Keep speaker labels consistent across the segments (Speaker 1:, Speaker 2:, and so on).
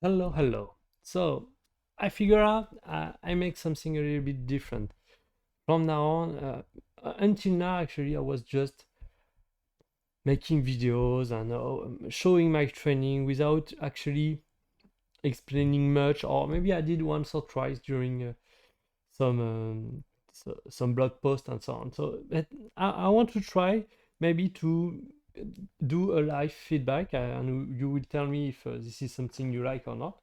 Speaker 1: Hello, hello. So I figure out I make something a little bit different from now on. Until now, actually, I was just making videos and showing my training without actually explaining much, or maybe I did once or twice during some some blog post and so on. So but I want to try maybe to do a live feedback, and you will tell me if this is something you like or not.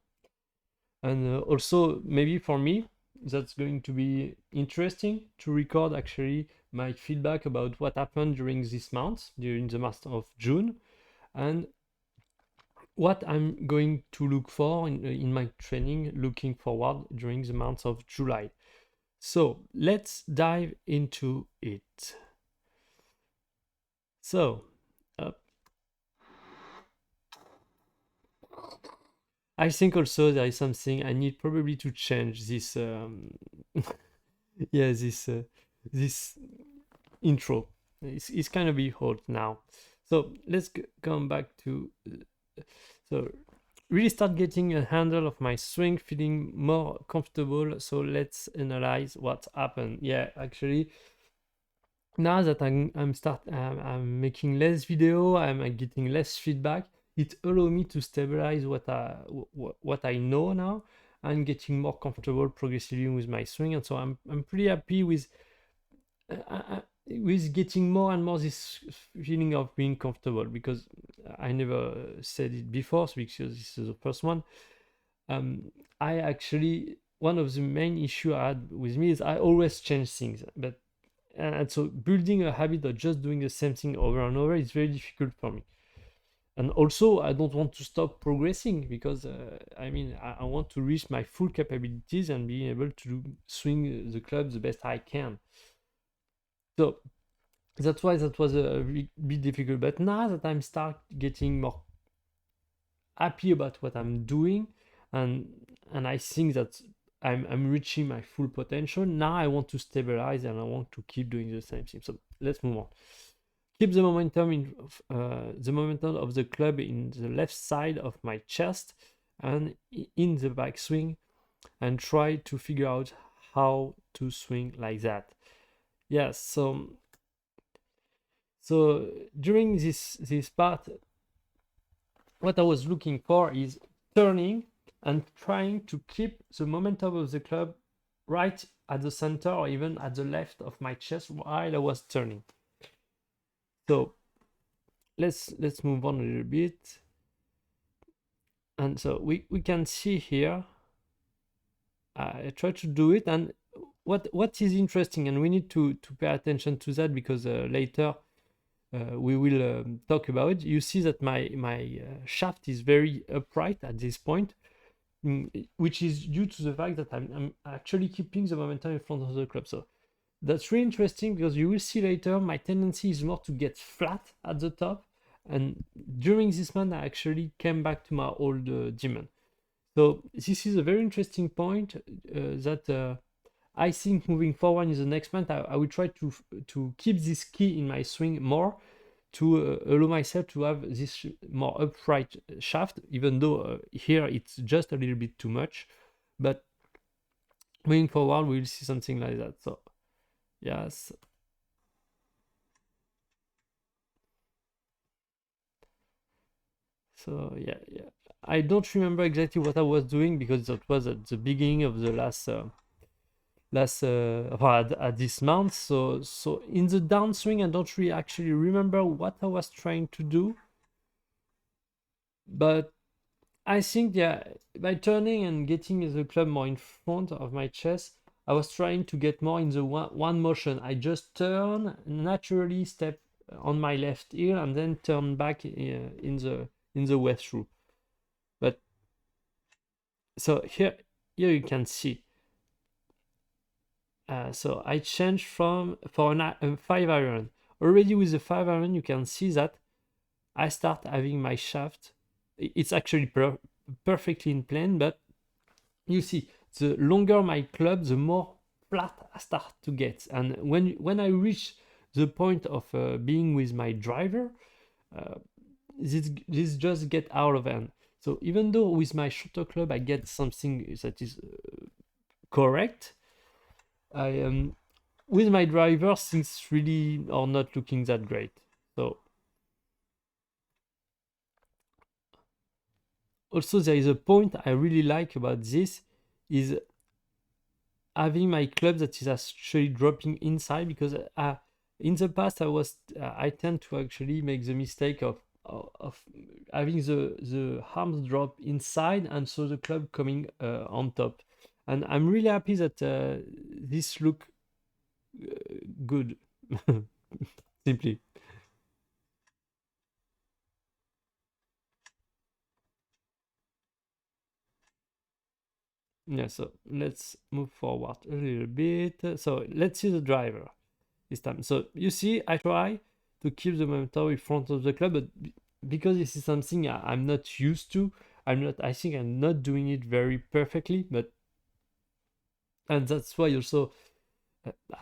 Speaker 1: And also, maybe for me, that's going to be interesting to record actually my feedback about what happened during this month, during the month of June, and what I'm going to look for in my training looking forward during the month of July. So let's dive into it. So, uh, I think also there is something I need probably to change this. Yeah, this intro. It's kind of be old now. So let's come back to so really start getting a handle of my swing, feeling more comfortable. So let's analyze what happened. Yeah, actually, now that I'm making less video, I'm getting less feedback. It allows me to stabilize what I know now and getting more comfortable progressively with my swing. And so I'm pretty happy with getting more and more this feeling of being comfortable, because I never said it before, so because this is the first one. I actually, one of the main issue I had with me is I always change things, but and so building a habit of just doing the same thing over and over is very difficult for me. And also, I don't want to stop progressing because I want to reach my full capabilities and being able to swing the club the best I can. So that's why that was a bit difficult. But now that I'm start getting more happy about what I'm doing, and I think that I'm reaching my full potential, now I want to stabilize and I want to keep doing the same thing. So let's move on. Keep the momentum of the club in the left side of my chest and in the backswing, and try to figure out how to swing like that. Yes, so during this part, what I was looking for is turning and trying to keep the momentum of the club right at the center or even at the left of my chest while I was turning. So let's move on a little bit. And so we can see here, I try to do it, and what is interesting, and we need to pay attention to that because later we will talk about it. You see that my shaft is very upright at this point, which is due to the fact that I'm actually keeping the momentum in front of the club. So that's really interesting because you will see later my tendency is more to get flat at the top. And during this month, I actually came back to my old demon. So this is a very interesting point that I think moving forward in the next month, I will try to keep this key in my swing more to allow myself to have this more upright shaft, even though here it's just a little bit too much. But moving forward, we'll see something like that. So yes. So yeah. I don't remember exactly what I was doing because that was at the beginning of the at this month. So in the downswing, I don't really actually remember what I was trying to do, but I think, yeah, by turning and getting the club more in front of my chest, I was trying to get more in the one motion. I just turn, naturally step on my left heel, and then turn back in the way through. But so here you can see. So I changed from for a 5 iron. Already with the 5 iron, you can see that I start having my shaft. It's actually perfectly in plane, but you see, the longer my club, the more flat I start to get. And when I reach the point of being with my driver, this just get out of hand. So even though with my shorter club I get something that is correct, I with my driver things really are not looking that great. So also there is a point I really like about this is having my club that is actually dropping inside, because in the past I tend to actually make the mistake of having the arms drop inside and so the club coming on top, and I'm really happy that this look good. Simply. Yeah, so let's move forward a little bit. So let's see the driver this time. So you see, I try to keep the momentum in front of the club, but because this is something I'm not used to, I think I'm not doing it very perfectly, but and that's why also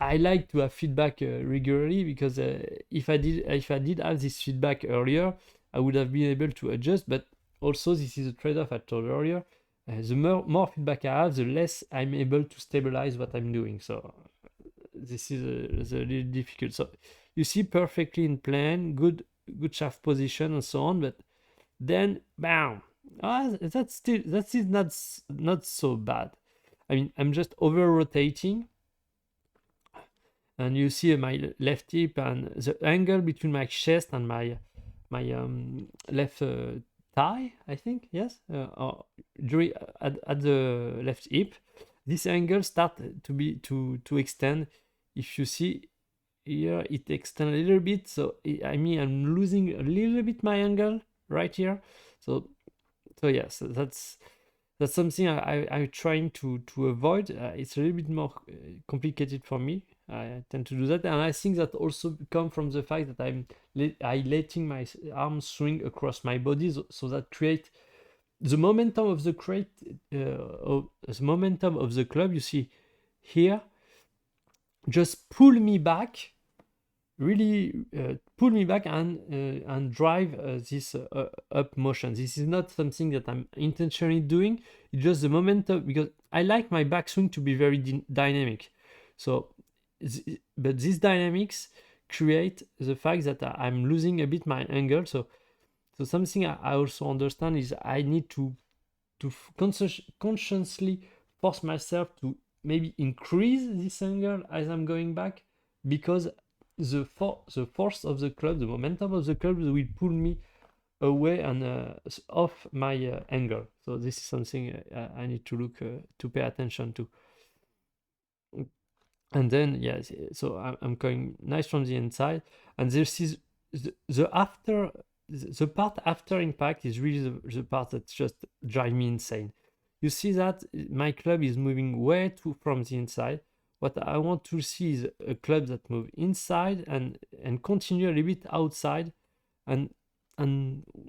Speaker 1: I like to have feedback regularly, because if I did have this feedback earlier, I would have been able to adjust. But also, this is a trade-off I told earlier. The more feedback I have, the less I'm able to stabilize what I'm doing. So this is a little difficult. So you see perfectly in plan, good shaft position and so on, but then bam, that's still not so bad. I mean, I'm just over rotating, and you see my left hip and the angle between my chest and my left thigh, I think, yes, or during at the left hip. This angle start to extend. If you see here, it extends a little bit, so I mean I'm losing a little bit my angle right here. So yes, that's something I'm trying to avoid. It's a little bit more complicated for me. I tend to do that, and I think that also come from the fact that I letting my arms swing across my body, so that create the momentum of the crate, the momentum of the club. You see here, just pull me back, really pull me back and drive this up motion. This is not something that I'm intentionally doing. It's just the momentum, because I like my backswing to be very dynamic. So, but these dynamics create the fact that I'm losing a bit my angle. So something I also understand is I need to consciously force myself to maybe increase this angle as I'm going back, because the force of the club, the momentum of the club will pull me away and off my angle. So this is something I need to look to pay attention to. And then yes, so I'm going nice from the inside, and this is the after the part after impact is really the part that just drive me insane. You see that my club is moving way too from the inside. What I want to see is a club that move inside and continue a little bit outside, and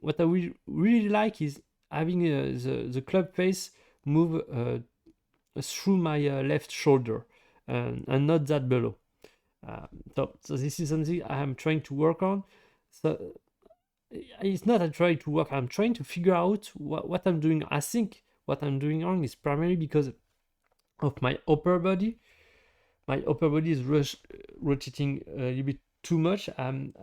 Speaker 1: what I really like is having the club face move through my left shoulder, and not that below. So this is something I am trying to work on. So it's not I try to work. I'm trying to figure out what I'm doing. I think what I'm doing wrong is primarily because of my upper body. My upper body is rotating a little bit too much. I'm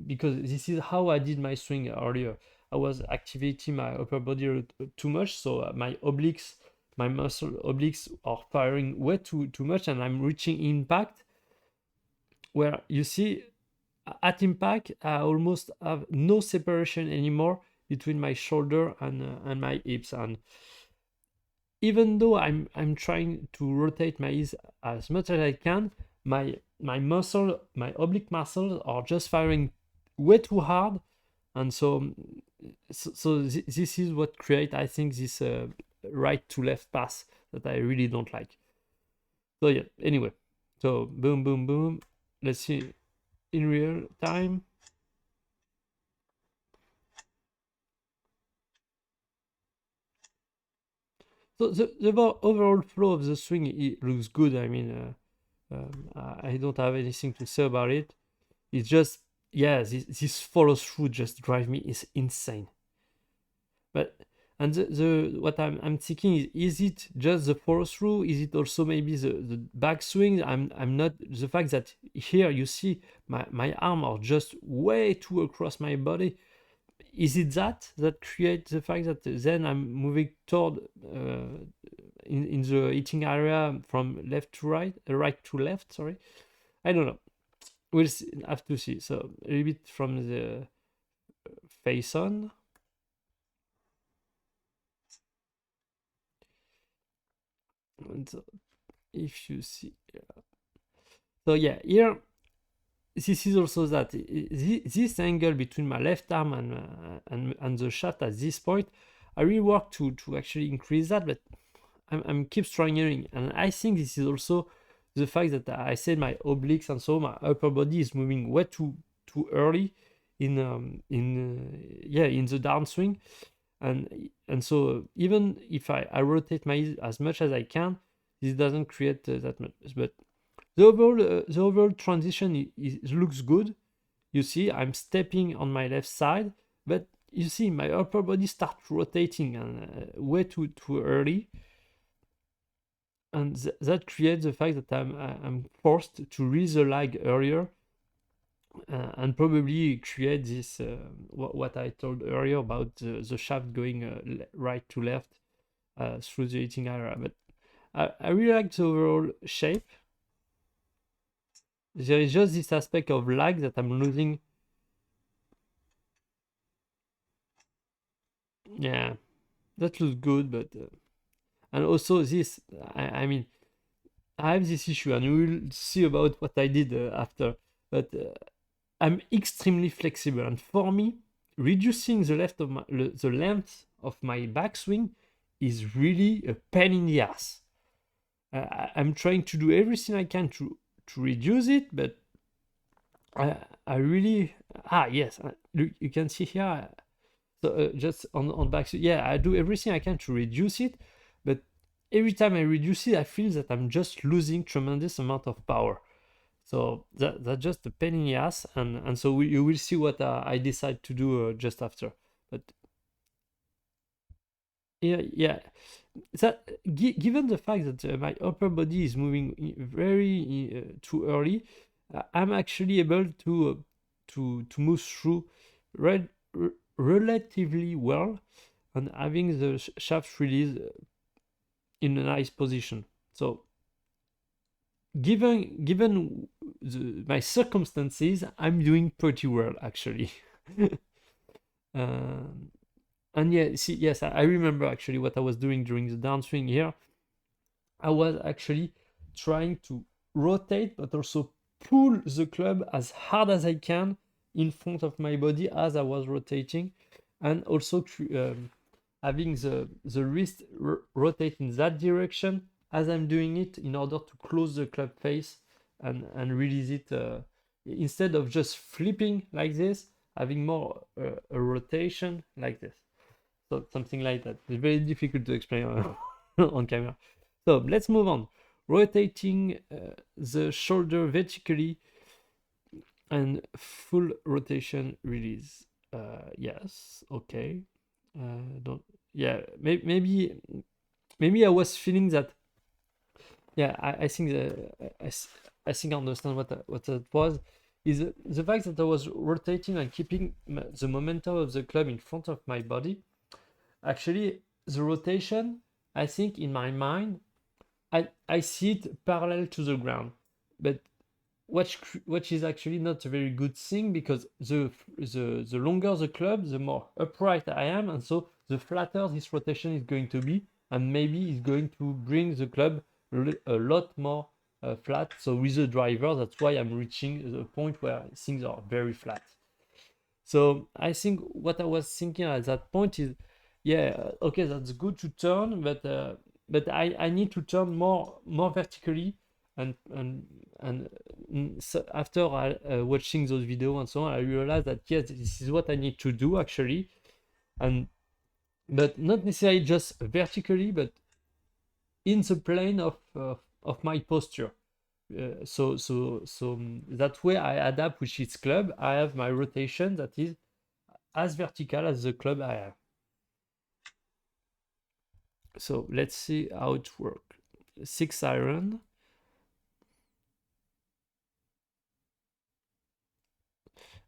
Speaker 1: because this is how I did my swing earlier. I was activating my upper body too much, so my obliques, my muscle obliques are firing way too much, and I'm reaching impact. Where you see at impact, I almost have no separation anymore between my shoulder and my hips, and even though I'm trying to rotate my hips as much as I can, my oblique muscles are just firing way too hard, and this is what create, I think, this right to left pass that I really don't like. So yeah, anyway, so boom, boom, boom. Let's see in real time. So the overall flow of the swing, it looks good. I mean, I don't have anything to say about it. It's just, yeah, this follow through just drive me is insane. But And the what I'm thinking is it just the follow through? Is it also maybe the back swing? I'm not, the fact that here you see my arm are just way too across my body. Is it that creates the fact that then I'm moving toward in the eating area from left to right, right to left? Sorry, I don't know. We'll see, have to see. So a little bit from the face on. And so if you see, so yeah, here this is also that this angle between my left arm and the shaft at this point, I really work to actually increase that, but I'm keep struggling, and I think this is also the fact that I said my obliques and so my upper body is moving way too early in the downswing, and so even if I rotate my ears as much as I can, this doesn't create that much. But the overall transition looks good. You see, I'm stepping on my left side, but you see my upper body starts rotating and way too early, and that creates the fact that I'm forced to release the lag earlier, and probably create this what I told earlier about the shaft going right to left through the eating area. But I really like the overall shape. There is just this aspect of lag that I'm losing. Yeah, that looks good, but and also this, I mean, I have this issue, and you will see about what I did after. But I'm extremely flexible, and for me, reducing the length of my backswing is really a pain in the ass. I'm trying to do everything I can to reduce it, but I really yes, look, you can see here. So just on backswing, yeah, I do everything I can to reduce it, but every time I reduce it, I feel that I'm just losing tremendous amount of power. So that's just a pain in the ass, and so you will see what I decide to do just after. But yeah, that given the fact that my upper body is moving very too early, I'm actually able to move through re relatively well, and having the shaft release in a nice position. So given my circumstances, I'm doing pretty well actually. um, and yeah, see, yes, I remember actually what I was doing during the downswing here. I was actually trying to rotate, but also pull the club as hard as I can in front of my body as I was rotating, and also having the wrist rotate in that direction as I'm doing it in order to close the club face and release it instead of just flipping like this, having more a rotation like this. So something like that. It's very difficult to explain on camera. So let's move on. Rotating the shoulder vertically and full rotation release. Yes, okay. Don't. Yeah, maybe I was feeling that. Yeah, I think I think I understand what that was. Is the fact that I was rotating and keeping the momentum of the club in front of my body. Actually, the rotation, I think in my mind, I see it parallel to the ground, but which is actually not a very good thing, because the longer the club, the more upright I am, and so the flatter this rotation is going to be, and maybe it's going to bring the club a lot more flat. So with the driver, that's why I'm reaching the point where things are very flat. So I think what I was thinking at that point is, yeah, okay, that's good to turn, but I need to turn more vertically, and so after watching those videos and so on, I realized that yes, this is what I need to do actually, and but not necessarily just vertically, but in the plane of my posture. So that way I adapt with its club. I have my rotation that is as vertical as the club I have. So let's see how it works. 6 iron.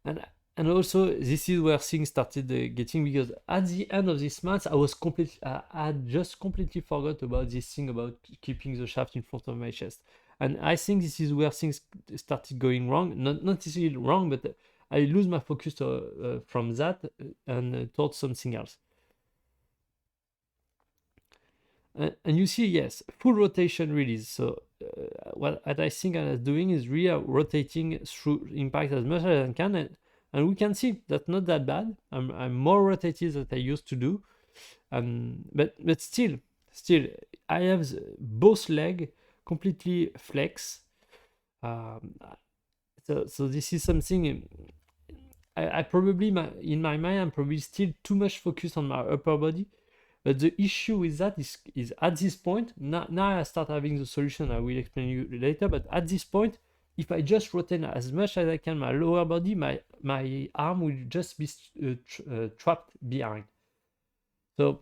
Speaker 1: And also this is where things started getting, because at the end of this match I had just completely forgot about this thing about keeping the shaft in front of my chest. And I think this is where things started going wrong. Not necessarily wrong, but I lose my focus from that and towards something else. And you see, yes, full rotation release. So what I think I was doing is really rotating through impact as much as I can, and we can see that's not that bad. I'm more rotated than I used to do, but still I have both leg completely flex. So this is something I probably in my mind I'm probably still too much focused on my upper body. But the issue with that is at this point, now I start having the solution. I will explain you later. But at this point, if I just rotate as much as I can my lower body, my arm will just be trapped behind. So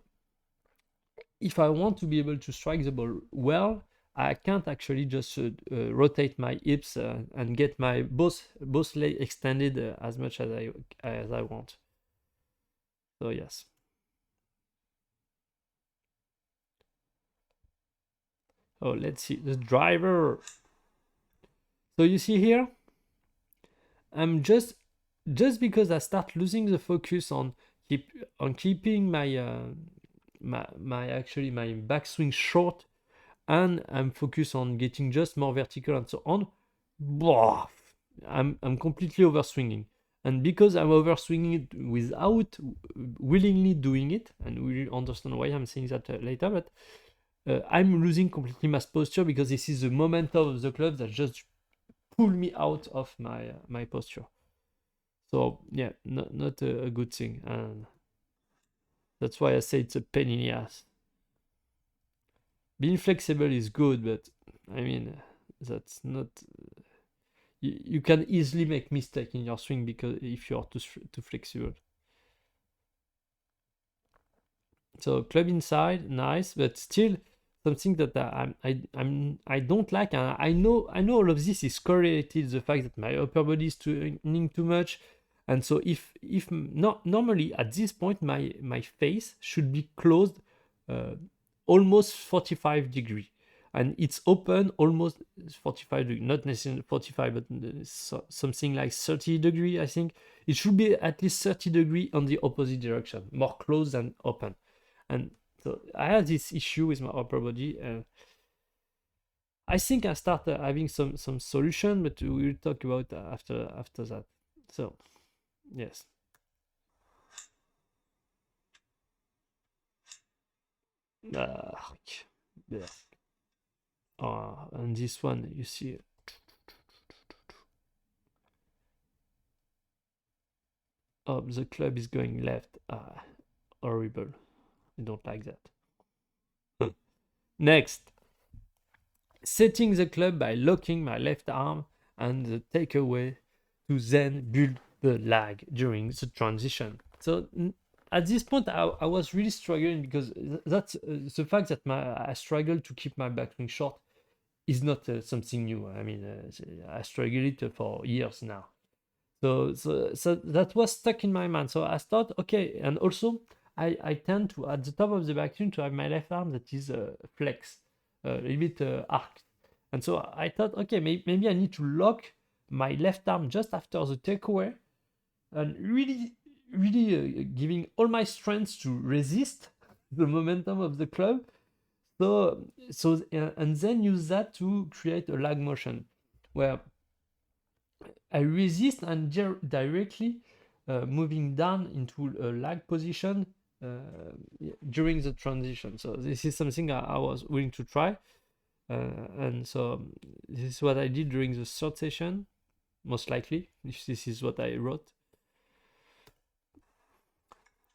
Speaker 1: if I want to be able to strike the ball well, I can't actually just rotate my hips and get my both legs extended as much as I want. So yes. Oh, let's see the driver. So you see here, I'm just because I start losing the focus on keeping my my backswing short, and I'm focused on getting just more vertical and so on. Blah, I'm completely overswinging, and because I'm overswinging it without willingly doing it, and we'll understand why I'm saying that later, but I'm losing completely my posture because this is the momentum of the club that just pull me out of my posture. So yeah, not a good thing, and that's why I say it's a pain in the ass. Being flexible is good, but I mean that's not. You can easily make mistake in your swing because if you are too flexible. So club inside, nice, but still something that I don't like, and I know all of this is correlated the fact that my upper body is turning too much, and so if not normally at this point my face should be closed almost 45 degree, and it's open almost 45 degree, not necessarily 45, but something like 30 degree. I think it should be at least 30 degree on the opposite direction, more closed than open. And so I have this issue with my upper body. I think I start having some solution, but we will talk about after that. So yes. Yeah. And this one you see. Oh, the club is going left. Horrible. I don't like that. Next, setting the club by locking my left arm and the takeaway to then build the lag during the transition. So at this point, I was really struggling because that's the fact that I struggle to keep my backswing short is not something new. I mean, I struggle it for years now. So that was stuck in my mind. So I thought, okay, and also I tend to at the top of the backswing to have my left arm that is flex, a little bit arced. And so I thought, okay, maybe I need to lock my left arm just after the takeaway, and really giving all my strength to resist the momentum of the club. And then use that to create a lag motion where I resist and directly moving down into a lag position during the transition. So this is something I was willing to try. And so this is what I did during the third session, most likely, if this is what I wrote.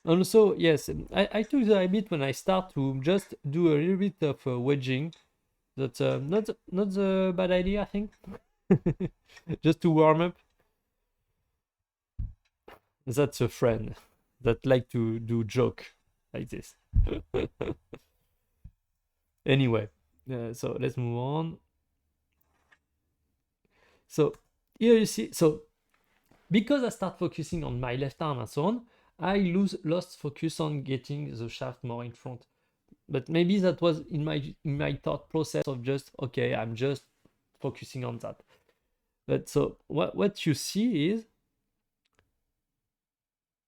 Speaker 1: And so, yes, I took the habit when I start to just do a little bit of wedging. That's not a bad idea, I think. Just to warm up. That's a friend that like to do joke like this. Anyway, so let's move on. So here you see, so because I start focusing on my left arm and so on, I lost focus on getting the shaft more in front. But maybe that was in my thought process of just, okay, I'm just focusing on that. But so what you see is,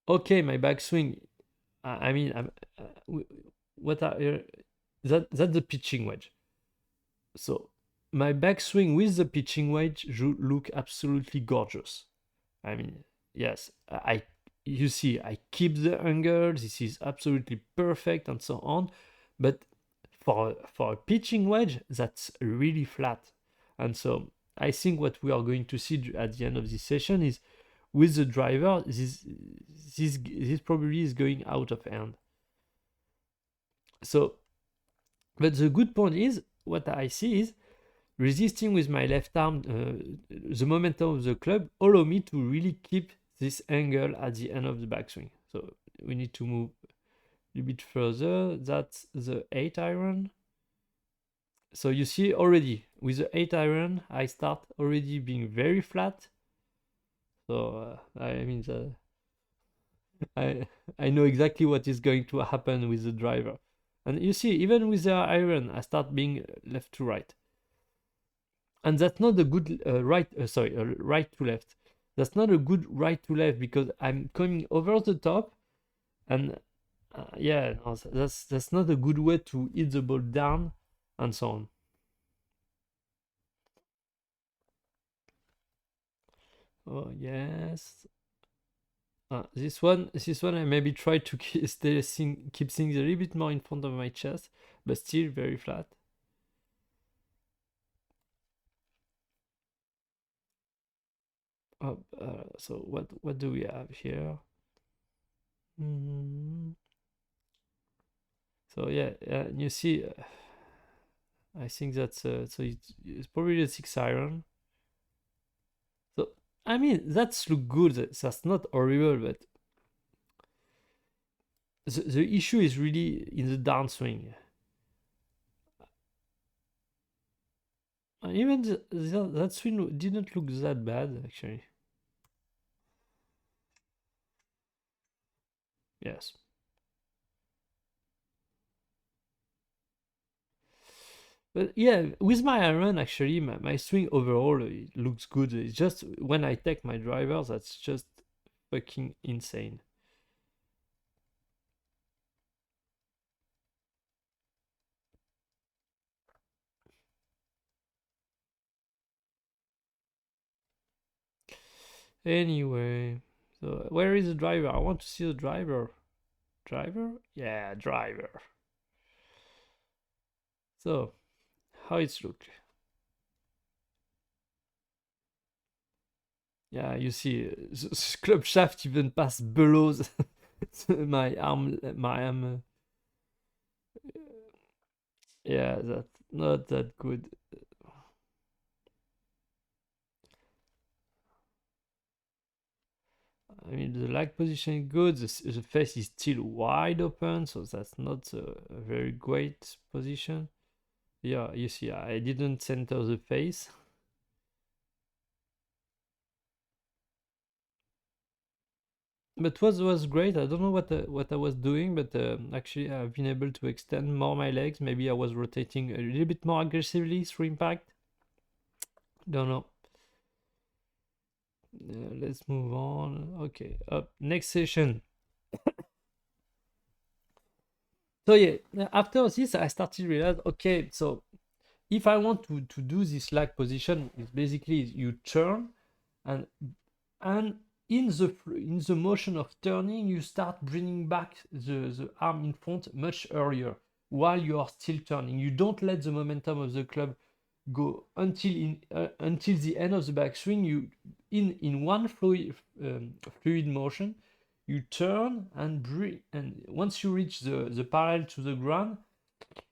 Speaker 1: okay, my backswing, I mean, what are that's the pitching wedge. So my backswing with the pitching wedge should look absolutely gorgeous. I mean, yes, you see, I keep the angle. This is absolutely perfect, and so on. But for a pitching wedge, that's really flat. And so I think what we are going to see at the end of this session is, with the driver, this probably is going out of hand. So, but the good point is, what I see is, resisting with my left arm the momentum of the club allow me to really keep this angle at the end of the backswing. So we need to move a bit further. That's the 8 iron. So you see already with the 8 iron, I start already being very flat. So I mean, I know exactly what is going to happen with the driver. And you see, even with the iron, I start being left to right. And that's not a good right to left. That's not a good right to left, because I'm coming over the top, and yeah, no, that's not a good way to hit the ball down, and so on. Oh yes. This one I maybe try to keep things a little bit more in front of my chest, but still very flat. So what do we have here? So yeah, you see, I think that's so it's probably a 6 iron. So I mean, that's look good. That's not horrible, but the issue is really in the downswing. And even that swing didn't look that bad, actually. Yes. But yeah, with my iron, actually, my swing overall, it looks good. It's just when I take my driver, that's just fucking insane. Anyway, so where is the driver? I want to see the driver. Driver? Yeah, driver. So, how it's look? Yeah, you see, the club shaft even pass below my arm. Yeah, that's not that good. I mean, the leg position is good. The face is still wide open, so that's not a very great position. Yeah, you see, I didn't center the face. But what was great, I don't know what I was doing, but actually I've been able to extend more my legs. Maybe I was rotating a little bit more aggressively through impact. Don't know. Let's move on. Okay, up next session. So yeah, after this I started to realize, okay, so if I want to do this lag position, it's basically you turn, and in the motion of turning, you start bringing back the arm in front much earlier while you are still turning. You don't let the momentum of the club go until the end of the backswing. You in one fluid motion, you turn and bring, and once you reach the parallel to the ground,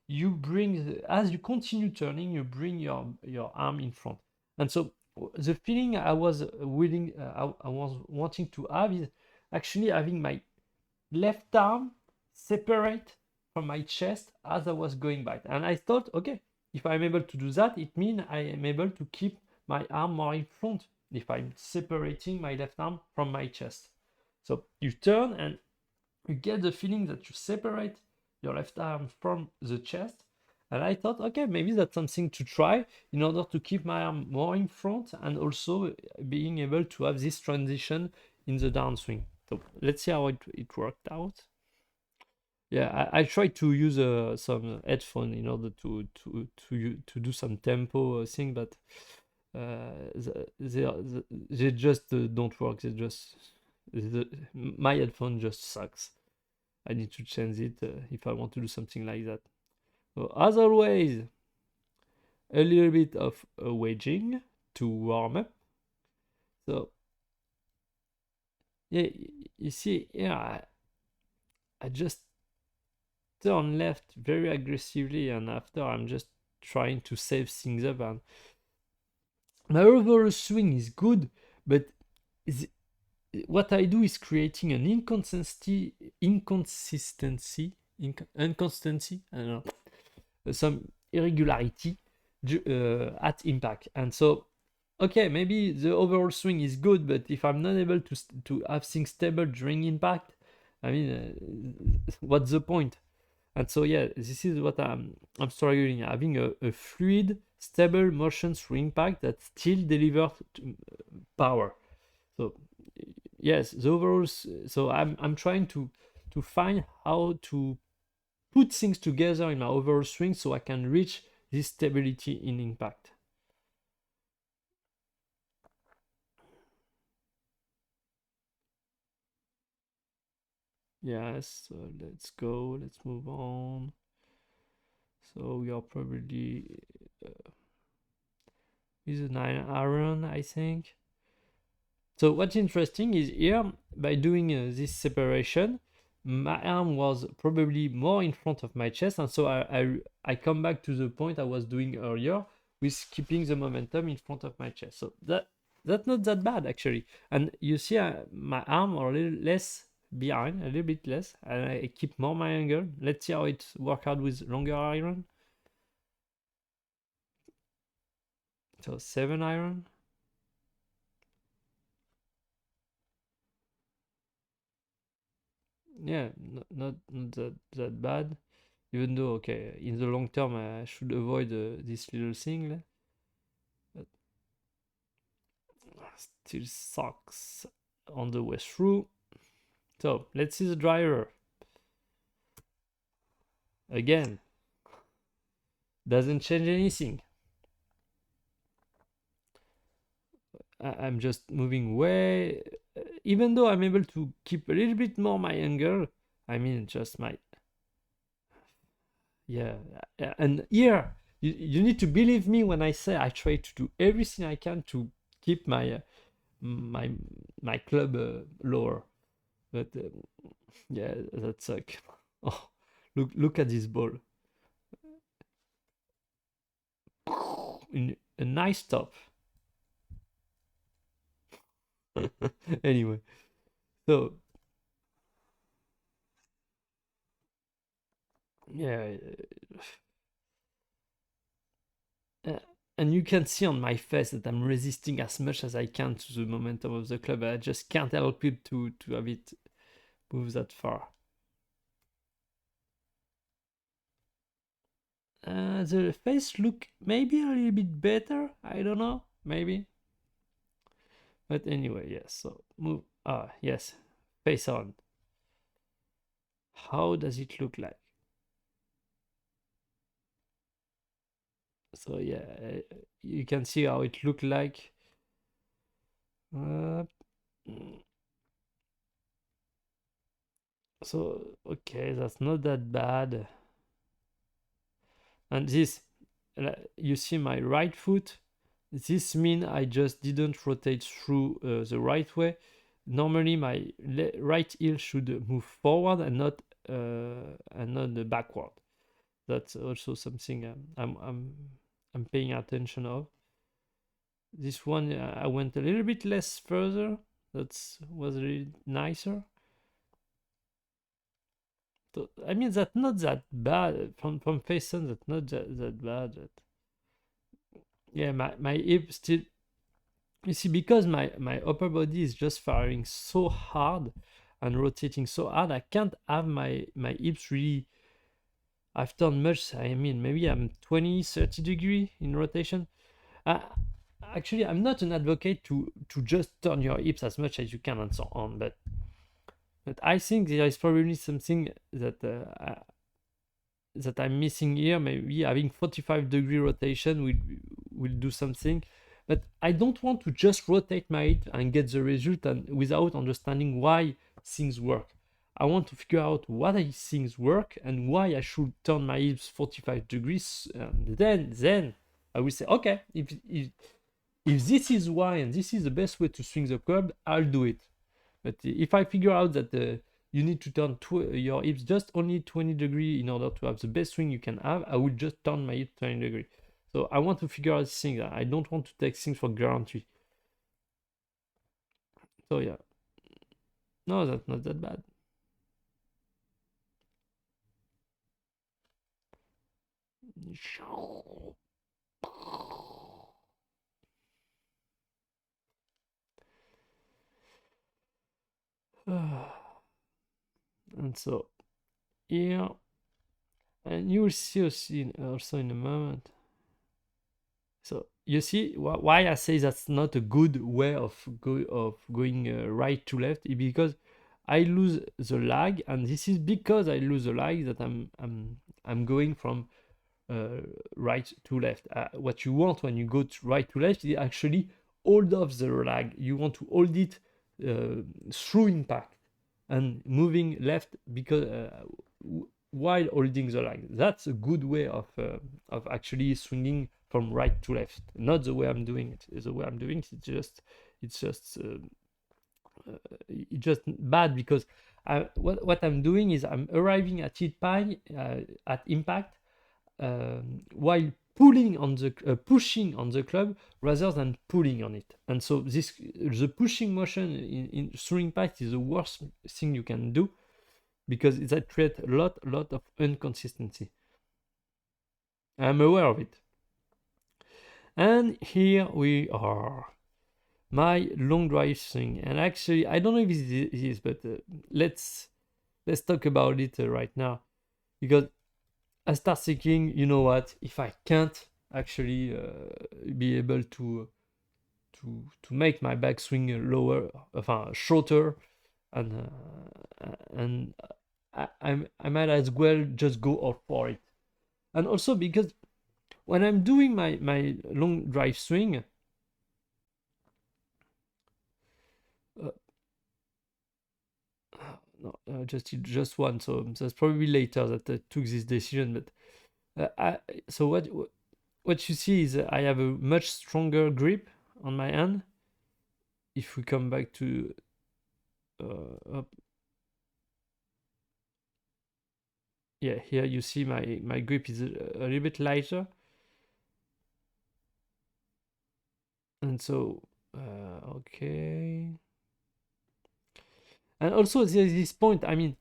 Speaker 1: you bring as you continue turning, you bring your arm in front. And so the feeling I was I was wanting to have is actually having my left arm separate from my chest as I was going back. And I thought, okay, if I'm able to do that, it means I am able to keep my arm more in front if I'm separating my left arm from my chest. So you turn and you get the feeling that you separate your left arm from the chest. And I thought, okay, maybe that's something to try in order to keep my arm more in front and also being able to have this transition in the downswing. So let's see how it worked out. Yeah, I tried to use some headphone in order to do some tempo thing, but they just don't work. My headphone just sucks. I need to change it if I want to do something like that. So as always, a little bit of wedging to warm up. So yeah, you see, yeah, I just turn left very aggressively, and after I'm just trying to save things up. And my overall swing is good, but what I do is creating an inconsistency, I don't know, some irregularity at impact. And so, okay, maybe the overall swing is good, but if I'm not able to have things stable during impact, I mean, what's the point? And so, yeah, this is what I'm struggling, having a fluid, stable motion through impact that still delivers power. So yes, the overall. So I'm trying to find how to put things together in my overall swing so I can reach this stability in impact. Yes, so let's go. Let's move on. So we are probably with an iron, I think. So what's interesting is here, by doing this separation, my arm was probably more in front of my chest, and so I come back to the point I was doing earlier with keeping the momentum in front of my chest. So that's not that bad actually. And you see my arm are a little less behind, a little bit less, and I keep more my angle. Let's see how it works out with longer iron. So 7 iron. Yeah, not that bad. Even though, okay, in the long term, I should avoid this little thing, but still sucks on the way through. So let's see the driver. Again, doesn't change anything. I'm just moving way, even though I'm able to keep a little bit more my angle. I mean, just my, yeah. And here, you need to believe me when I say I try to do everything I can to keep my my club lower. But yeah, that suck. Oh, look at this ball. A nice top. Anyway, so yeah, and you can see on my face that I'm resisting as much as I can to the momentum of the club. I just can't help it to have it move that far. The face look maybe a little bit better. I don't know, maybe. But anyway, yes. So move. Ah, yes. Face on. How does it look like? So yeah, you can see how it looked like. Uh, so okay, that's not that bad. And this, you see my right foot. This means I just didn't rotate through the right way. Normally, my right heel should move forward and not backward. That's also something I'm paying attention of. This one I went a little bit less further. That was really nicer. So I mean that's not that bad from face on. That's not that bad. Yeah, my hip still. You see, because my upper body is just firing so hard and rotating so hard, I can't have my hips really. I've done much. I mean, maybe I'm 20-30 degree in rotation. Uh, Actually, I'm not an advocate to just turn your hips as much as you can and so on, but I think there is probably something that I'm missing here. Maybe having 45-degree rotation will do something, but I don't want to just rotate my hip and get the result and without understanding why things work. I want to figure out why things work and why I should turn my hips 45 degrees. And then I will say, okay, if this is why and this is the best way to swing the club, I'll do it. But if I figure out that you need to turn your hips just only 20 degree in order to have the best swing you can have, I will just turn my hips 20 degree. So I want to figure out things. I don't want to take things for granted. So yeah. No, that's not that bad. And so here, and you will see also in a moment. So you see why I say that's not a good way of going right to left is because I lose the lag, and this is because I lose the lag that I'm going from right to left. What you want when you go right to left is actually hold off the lag. You want to hold it through impact and moving left because while holding the lag. That's a good way of actually swinging from right to left. Not the way I'm doing it. The way I'm doing it, it's just bad because what I'm doing is I'm arriving at hit pie at impact while pushing on the club rather than pulling on it. And so the pushing motion in through impact is the worst thing you can do because that creates a lot of inconsistency. I'm aware of it. And here we are. My long drive swing. And actually, I don't know if it is, but let's talk about it right now. Because I start thinking, you know what, if I can't actually be able to make my backswing lower, shorter, and I might as well just go all for it. And also because when I'm doing my long drive swing, no, just one. So that's probably later that I took this decision. But so what you see is I have a much stronger grip on my hand. If we come back to up. Yeah, here you see my grip is a little bit lighter. And so, okay. And also there's this point, I mean,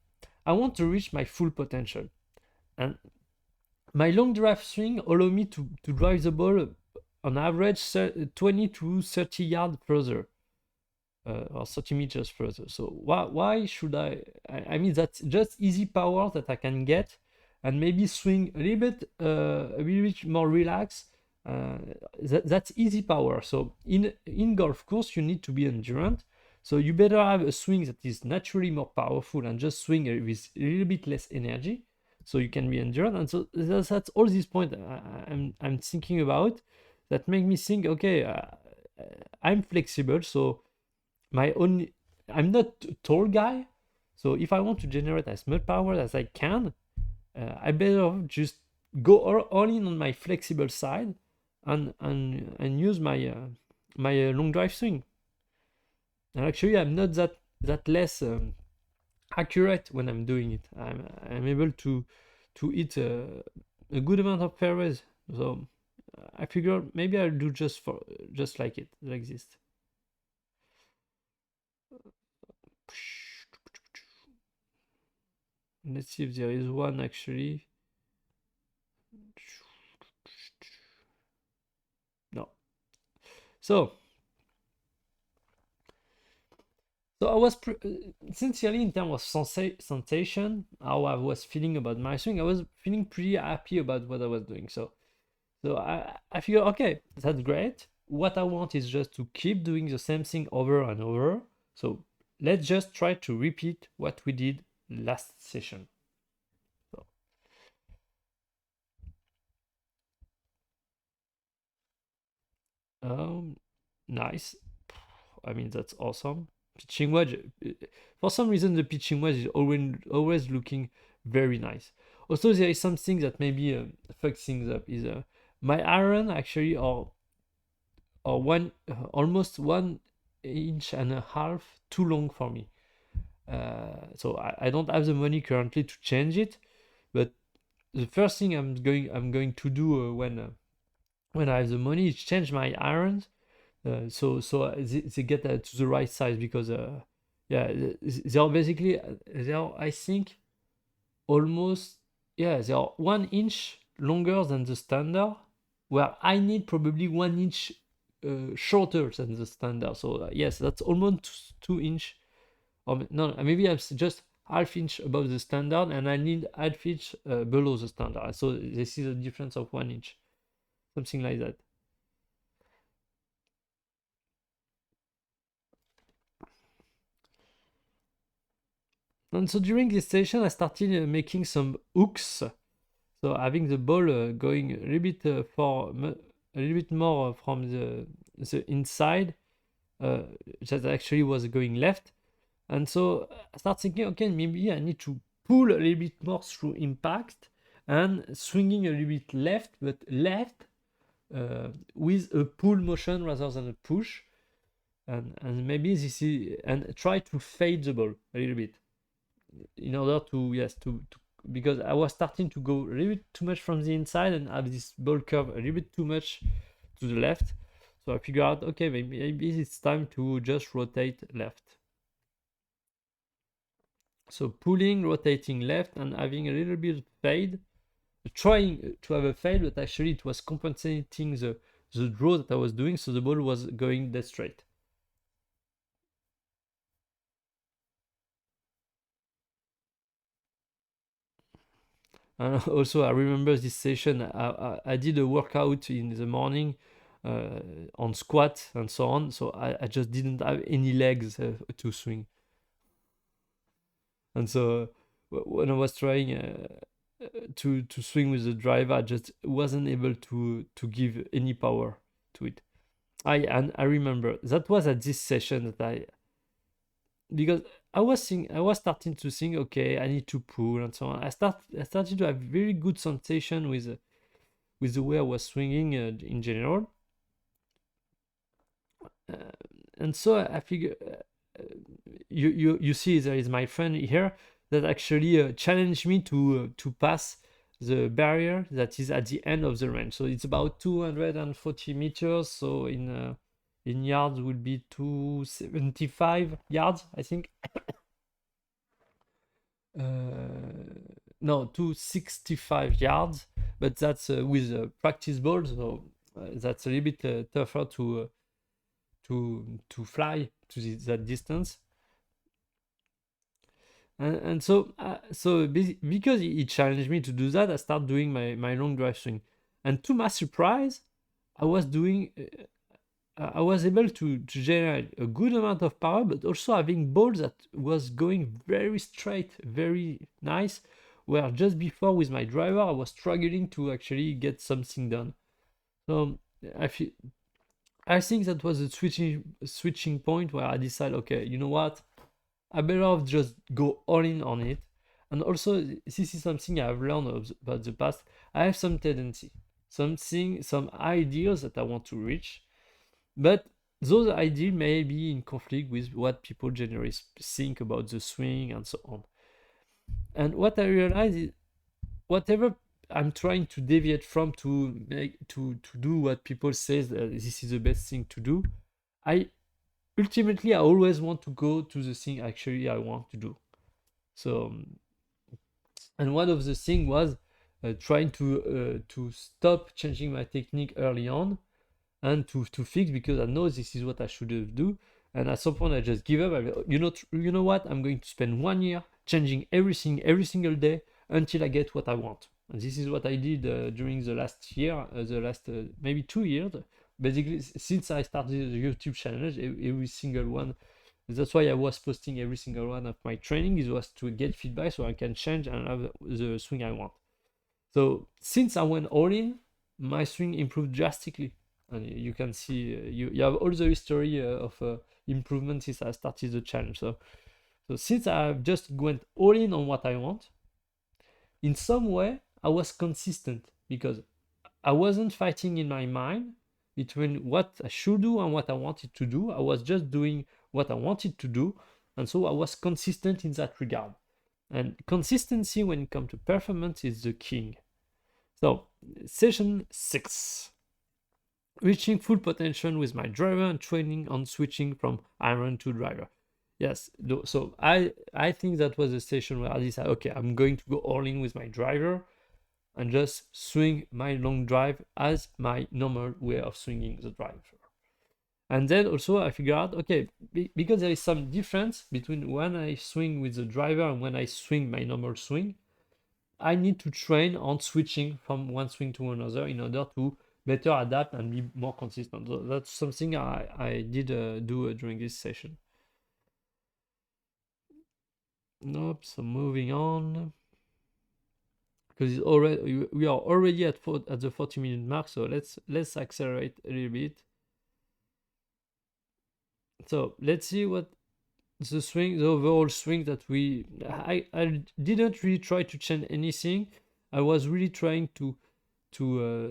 Speaker 1: I want to reach my full potential. And my long drive swing allow me to drive the ball on average 20 to 30 yards further. Or 30 meters further. So why should I mean, that's just easy power that I can get and maybe swing a little bit more relaxed. That's easy power. So in golf course, you need to be endurant. So you better have a swing that is naturally more powerful and just swing with a little bit less energy, so you can be endurant. And so that's all these points I'm thinking about that make me think, okay, I'm flexible, so I'm not a tall guy, so if I want to generate as much power as I can, I better just go all in on my flexible side and use my long drive swing. And actually, I'm not that less accurate when I'm doing it. I'm able to hit a good amount of fairways. So I figure maybe I'll do just like this. let's see if there is one actually. No. So I was sincerely in terms of sensation, how I was feeling about my swing. I was feeling pretty happy about what I was doing. So I figure, okay, that's great. What I want is just to keep doing the same thing over and over. So let's just try to repeat what we did last session. So, nice. I mean, that's awesome. Pitching wedge, for some reason, the pitching wedge is always looking very nice. Also, there is something that maybe fucks things up. Is my iron actually, or one almost 1.5 inches too long for me. So I don't have the money currently to change it. But the first thing I'm going to do when I have the money is change my irons. So they get to the right size, because yeah, they are basically they are, I think, almost, yeah, they are 1 inch longer than the standard, where I need probably 1 inch shorter than the standard. So yes, that's almost 2 inch, or no, maybe I'm just half inch above the standard, and I need half inch below the standard. So this is a difference of 1 inch, something like that. And so during this session, I started making some hooks. So having the ball going a little bit a little bit more from the inside, uh, that actually was going left. And so I start thinking, okay, maybe I need to pull a little bit more through impact, and swinging a little bit left, but left with a pull motion rather than a push. And maybe this is, and try to fade the ball a little bit, in order to, yes, to because I was starting to go a little bit too much from the inside and have this ball curve a little bit too much to the left. So I figured out, okay, maybe it's time to just rotate left. So pulling, rotating left, and having a little bit of fade, trying to have a fade, but actually it was compensating the draw that I was doing, so the ball was going dead straight. And also, I remember this session. I did a workout in the morning on squat and so on. So I just didn't have any legs to swing. And so when I was trying to swing with the driver, I just wasn't able to give any power to it. I remember that was at this session that because I was starting to think, okay, I need to pull and so on. I started to have very good sensation with the way I was swinging in general. Uh, and so I figure, you see, there is my friend here that actually challenged me to pass the barrier that is at the end of the range. So it's about 240 meters. So in yards would be 275 yards, I think. No, 265 yards, but that's with practice balls, so that's a little bit tougher to fly to that distance. And so because he challenged me to do that, I started doing my long drive swing, and to my surprise, I was doing. I was able to generate a good amount of power, but also having balls that was going very straight, very nice. Where just before with my driver, I was struggling to actually get something done. So I feel, I think that was a switching point where I decided, okay, you know what, I better off just go all in on it. And also, this is something I've learned about the past. I have some tendency, some ideas that I want to reach, but those ideas may be in conflict with what people generally think about the swing and so on. And what I realize is, whatever I'm trying to deviate from to make to do what people say this is the best thing to do, I I always want to go to the thing actually I want to do. So And one of the things was trying to stop changing my technique early on and to fix, because I know this is what I should have do. And at some point I just give up. You know what? I'm going to spend 1 year changing everything every single day until I get what I want. And this is what I did during the last year, the last maybe 2 years. Basically, since I started the YouTube channel, every single one. That's why I was posting every single one of my training. It was to get feedback so I can change and have the swing I want. So since I went all in, my swing improved drastically. And you can see, you have all the history of improvement since I started the channel. So since I've just went all in on what I want, in some way I was consistent, because I wasn't fighting in my mind between what I should do and what I wanted to do. I was just doing what I wanted to do, and so I was consistent in that regard. And consistency when it comes to performance is the king. So session 6, reaching full potential with my driver and training on switching from iron to driver. Yes, so I think that was a session where I decided, okay, I'm going to go all in with my driver and just swing my long drive as my normal way of swinging the driver. And then also I figured out, okay, because there is some difference between when I swing with the driver and when I swing my normal swing, I need to train on switching from one swing to another in order to better adapt and be more consistent. So that's something I did do during this session. Nope, so moving on. Because we are already at the 40-minute mark, so let's accelerate a little bit. So let's see what the overall swing that I didn't really try to change anything. I was really trying to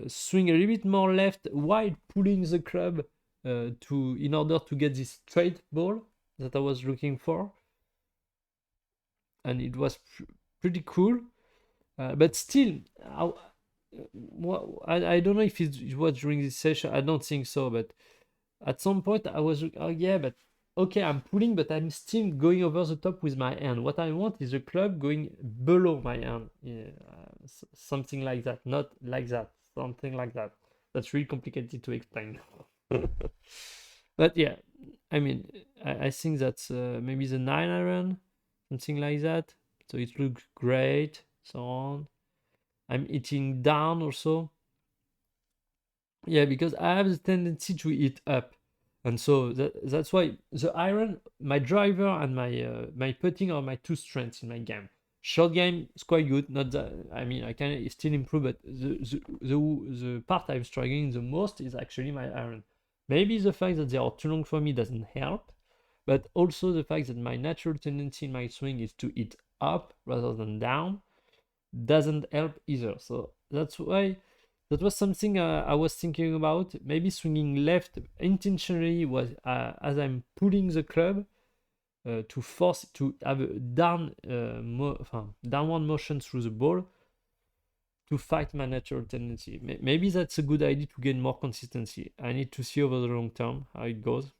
Speaker 1: swing a little bit more left while pulling the club in order to get this straight ball that I was looking for, and it was pretty cool. But still, I don't know if it was during this session. I don't think so. But at some point, I was, oh yeah, but okay, I'm pulling, but I'm still going over the top with my hand. What I want is a club going below my hand. Yeah, something like that. Not like that. Something like that. That's really complicated to explain. But yeah, I mean, I think that's maybe the 9-iron, something like that. So it looks great. So on. I'm hitting down also. Yeah, because I have the tendency to hit up. And so that's why the iron, my driver and my putting are my two strengths in my game. Short game is quite good. Not that, I mean, I can still improve, but the part I'm struggling the most is actually my iron. Maybe the fact that they are too long for me doesn't help, but also the fact that my natural tendency in my swing is to hit up rather than down doesn't help either. So that's why that was something I was thinking about. Maybe swinging left intentionally was as I'm pulling the club to force to have a downward motion through the ball to fight my natural tendency. Maybe that's a good idea to gain more consistency. I need to see over the long term how it goes.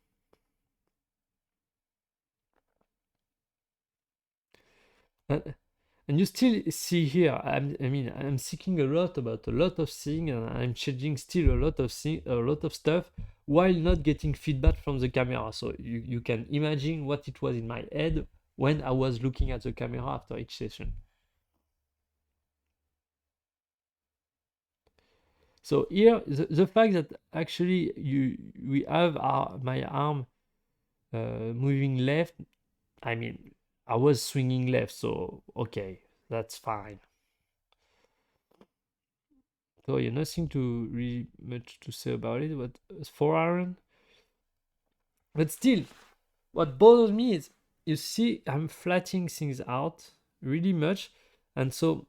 Speaker 1: And you still see here, I'm thinking a lot about a lot of things, and I'm changing still a lot of stuff while not getting feedback from the camera. So you can imagine what it was in my head when I was looking at the camera after each session. So here, the fact that actually we have my arm moving left, I mean, I was swinging left, so okay, that's fine. So yeah, nothing to really much to say about it. But 4-iron. But still, what bothers me is, you see, I'm flattening things out really much, and so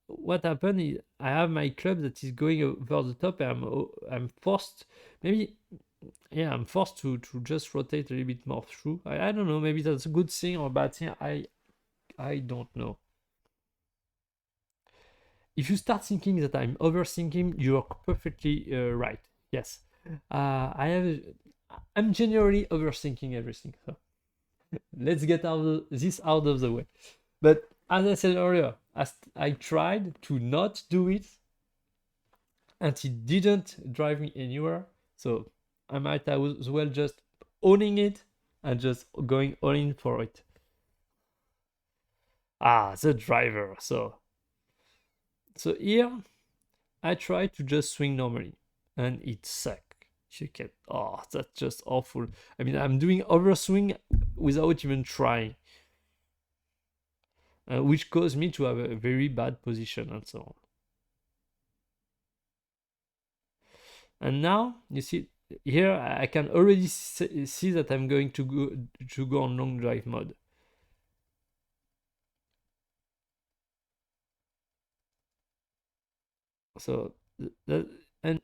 Speaker 1: what happened is I have my club that is going over the top, and I'm forced, maybe, yeah, I'm forced to just rotate a little bit more through. I don't know, maybe that's a good thing or a bad thing. I don't know. If you start thinking that I'm overthinking, you're perfectly right. Yes, I'm generally overthinking everything. So let's get this out of the way. But as I said earlier, as I tried to not do it, and it didn't drive me anywhere. So I might as well just owning it and just going all in for it. Ah, the driver. So here I try to just swing normally, and it sucked. You can, oh, that's just awful. I mean, I'm doing overswing without even trying, which caused me to have a very bad position and so on. And now you see here, I can already see that I'm going to go on long drive mode. So that, and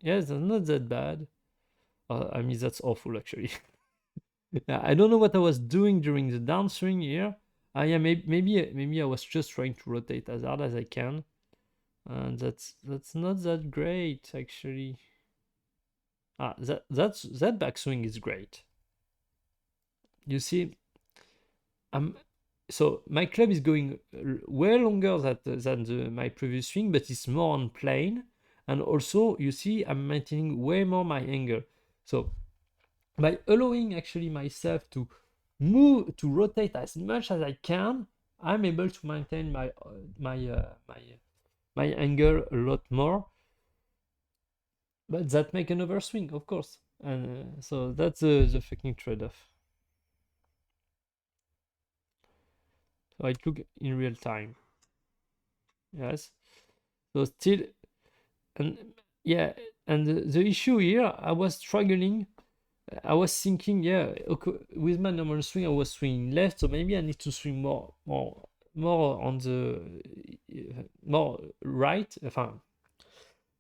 Speaker 1: yes, that's not that bad. I mean, that's awful actually. Yeah, I don't know what I was doing during the downswing here. Yeah, maybe I was just trying to rotate as hard as I can, and that's not that great actually. That backswing is great. You see, so my club is going way longer than my previous swing, but it's more on plane, and also you see I'm maintaining way more my angle. So by allowing actually myself to move to rotate as much as I can, I'm able to maintain my angle a lot more. But that make an overswing, of course, and so that's the fucking trade-off. So I took in real time. Yes. So still, and yeah, and the issue here, I was struggling. I was thinking, yeah, okay, with my normal swing, I was swinging left, so maybe I need to swing more on the more right,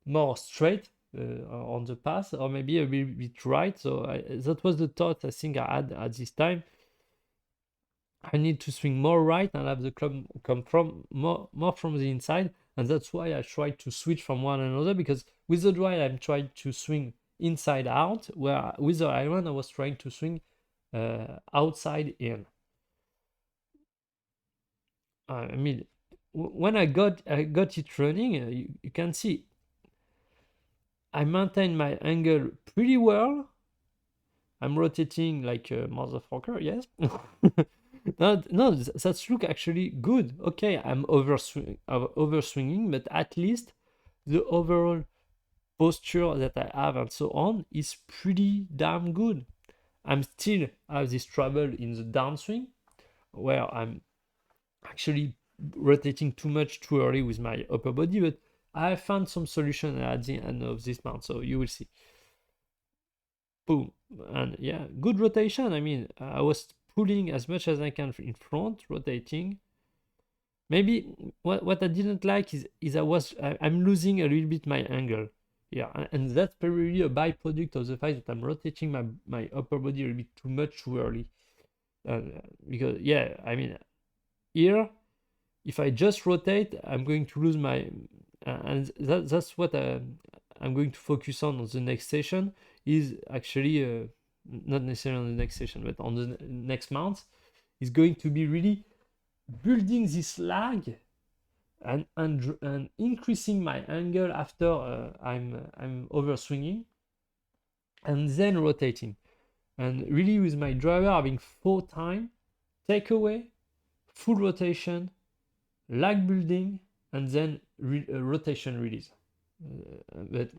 Speaker 1: more straight on the path, or maybe a little bit right. So that was the thought I think I had at this time. I need to swing more right and have the club come from more from the inside, and that's why I try to switch from one another, because with the drive I'm trying to swing inside out, where with the iron I was trying to swing outside in. I mean, when I got it running, you can see I maintain my angle pretty well. I'm rotating like a motherfucker, yes. No, that's look actually good. Okay, I'm overswinging, but at least the overall posture that I have and so on is pretty damn good. I'm still have this trouble in the downswing, where I'm actually rotating too much too early with my upper body, but I found some solution at the end of this mount, so you will see. Boom, and yeah, good rotation. I mean, I was pulling as much as I can in front, rotating. Maybe what I didn't like is I'm losing a little bit my angle. Yeah, and that's probably a byproduct of the fact that I'm rotating my upper body a little bit too much too early. Because yeah, I mean, here if I just rotate, I'm going to lose my, and that's what I'm going to focus on the next session. Is actually not necessarily on the next session, but on the next month, is going to be really building this lag and increasing my angle after I'm over swinging, and then rotating, and really with my driver having 4 times takeaway, full rotation, lag building, and then rotation release. But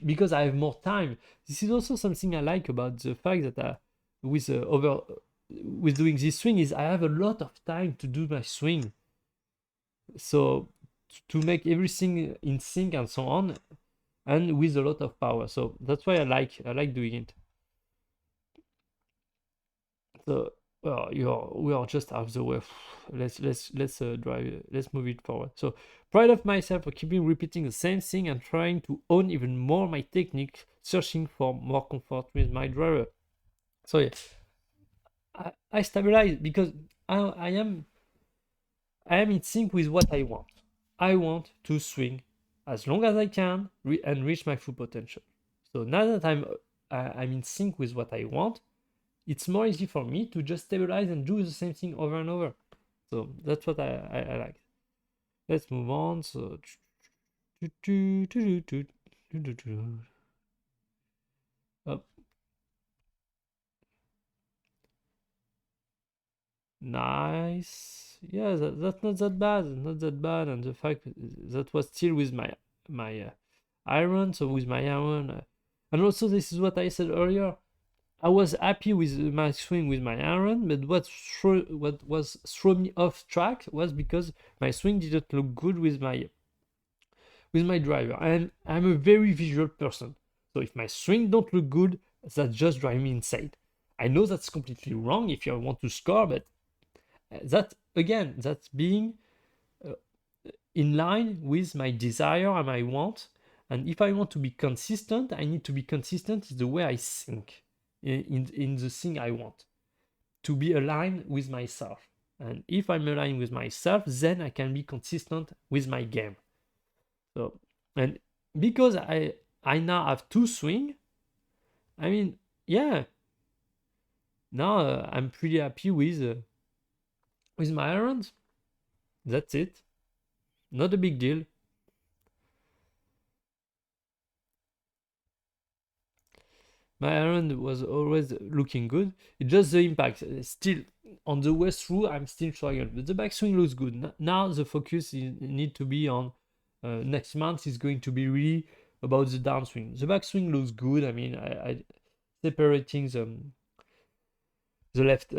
Speaker 1: because I have more time, this is also something I like about the fact that with doing this swing is I have a lot of time to do my swing. So to make everything in sync and so on, and with a lot of power. So that's why I like doing it. So we are just out of the way. Let's drive. Let's move it forward. So proud of myself for keeping repeating the same thing and trying to own even more my technique, searching for more comfort with my driver. So yeah, I stabilize because I am in sync with what I want. I want to swing as long as I can and reach my full potential. So now that I'm in sync with what I want, it's more easy for me to just stabilize and do the same thing over and over. So that's what I like. Let's move on. So oh, nice. Yeah, that's not that bad. Not that bad. And the fact that was still with my iron. So with my iron, and also this is what I said earlier. I was happy with my swing with my iron, but what was throw me off track was because my swing didn't look good with my driver. And I'm a very visual person. So if my swing don't look good, that just drives me insane. I know that's completely wrong if you want to score, but that again, that's being uh, in line with my desire and my want. And if I want to be consistent, I need to be consistent in the way I think, in the thing I want, to be aligned with myself. And if I'm aligned with myself, then I can be consistent with my game. So, and because I now have two swing, I mean, yeah, now I'm pretty happy with my irons. That's it. Not a big deal. My iron was always looking good. It's just the impact. Still on the way through, I'm still struggling. But the backswing looks good. Now the focus need to be on next month is going to be really about the downswing. The backswing looks good. I mean, I separating the left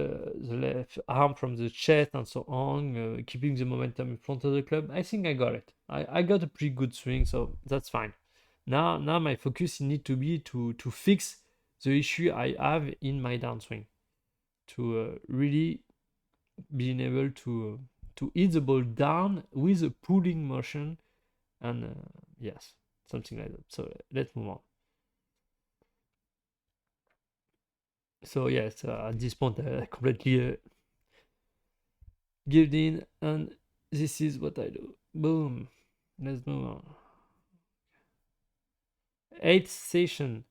Speaker 1: arm from the chest and so on, keeping the momentum in front of the club. I think I got it. I got a pretty good swing, so that's fine. Now my focus need to be to fix the issue I have in my downswing, to really being able to hit the ball down with a pulling motion, and yes, something like that. So let's move on. So yes, at this point I completely give in, and this is what I do. Boom. Let's move on. Eighth session.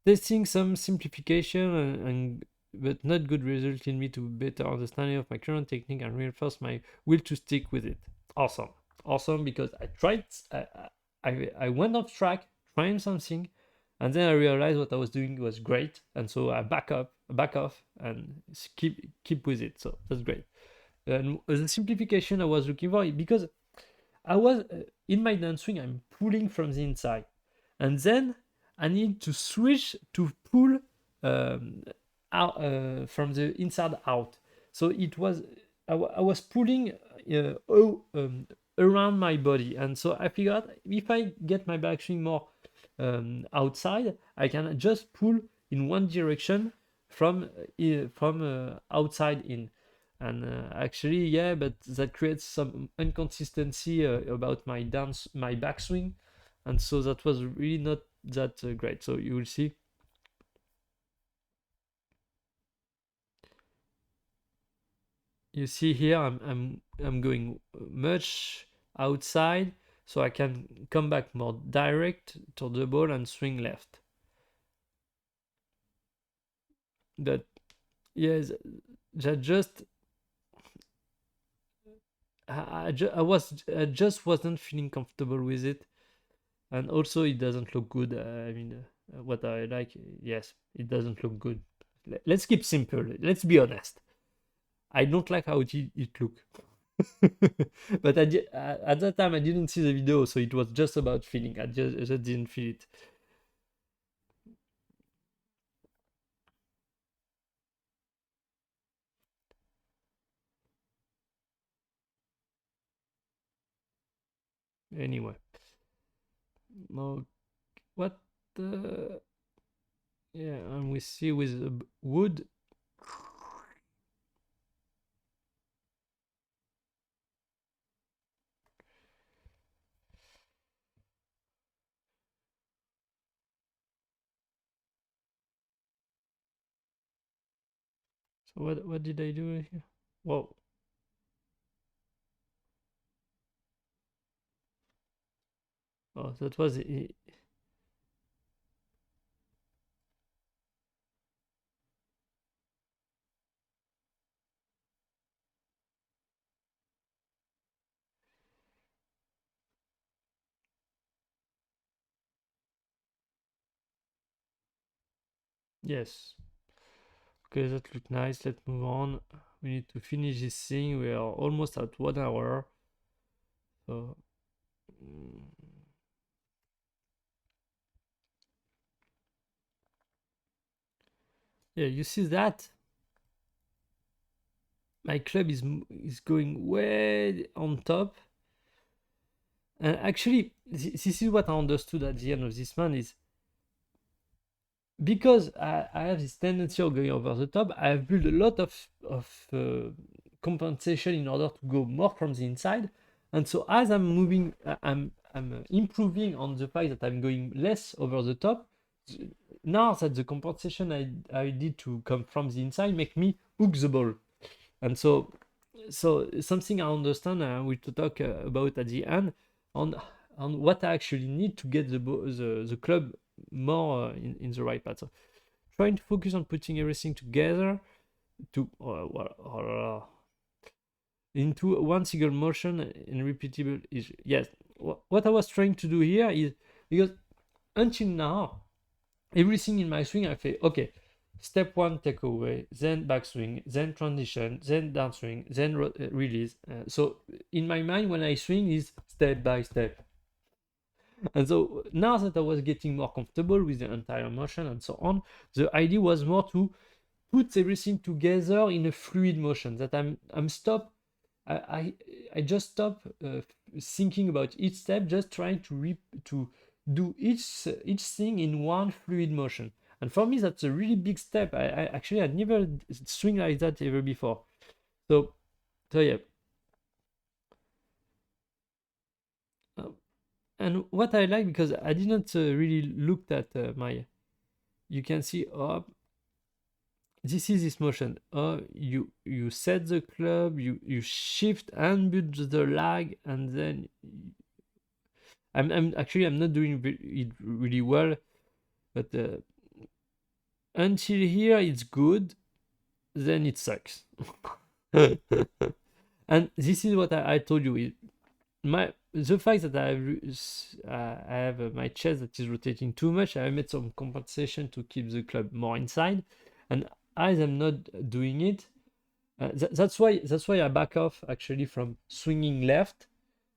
Speaker 1: Testing some simplification and but not good result in me to better understanding of my current technique and reinforce my will to stick with it. Awesome. Awesome, because I tried, I went off track trying something, and then I realized what I was doing was great, and so I back off, and keep with it. So that's great. And the simplification I was looking for, because I was in my downswing, I'm pulling from the inside, and then I need to switch to pull um, out from the inside out. So it was I was pulling around my body, and so I figured if I get my backswing more outside, I can just pull in one direction from outside in. And actually, yeah, but that creates some inconsistency about my backswing, and so that was really not that great. So you will see. You see here, I'm going much outside, so I can come back more direct to the ball and swing left. That yes, that just I just wasn't feeling comfortable with it, and also it doesn't look good. I mean, what I like, yes, it doesn't look good. Let's keep simple. Let's be honest. I don't like how it look. But at that time I didn't see the video, so it was just about feeling. I just didn't feel it. Anyway, no, what the yeah, and we see with wood. So what did I do here? Whoa. Oh, that was Yes. Okay, that look nice. Let's move on. We need to finish this thing. We are almost at 1 hour. So yeah, you see that my club is going way on top. And actually, this is what I understood at the end of this month is because I have this tendency of going over the top. I have built a lot of compensation in order to go more from the inside. And so as I'm moving, I'm improving on the fact that I'm going less over the top. Now that the compensation I did to come from the inside make me hook the ball. And so something I understand we to talk about at the end on what I actually need to get the club more in the right path. So trying to focus on putting everything together to into one single motion and repeatable is yes. What I was trying to do here is because until now everything in my swing I feel okay. Step one, takeaway, then backswing, then transition, then downswing, then release. So in my mind, when I swing, is step by step. And so now that I was getting more comfortable with the entire motion and so on, the idea was more to put everything together in a fluid motion. That I'm stop. I just stop thinking about each step, just trying to do each thing in one fluid motion. And for me, that's a really big step. I actually had never swing like that ever before. So yeah. And what I like because I didn't really look at my. You can see this is this motion. You set the club, you shift and build the lag, and then I'm actually I'm not doing it really well, but until here it's good, then it sucks. And this is what I told you. The fact that I have my chest that is rotating too much, I made some compensation to keep the club more inside, and as I'm not doing it, that's why I back off actually from swinging left,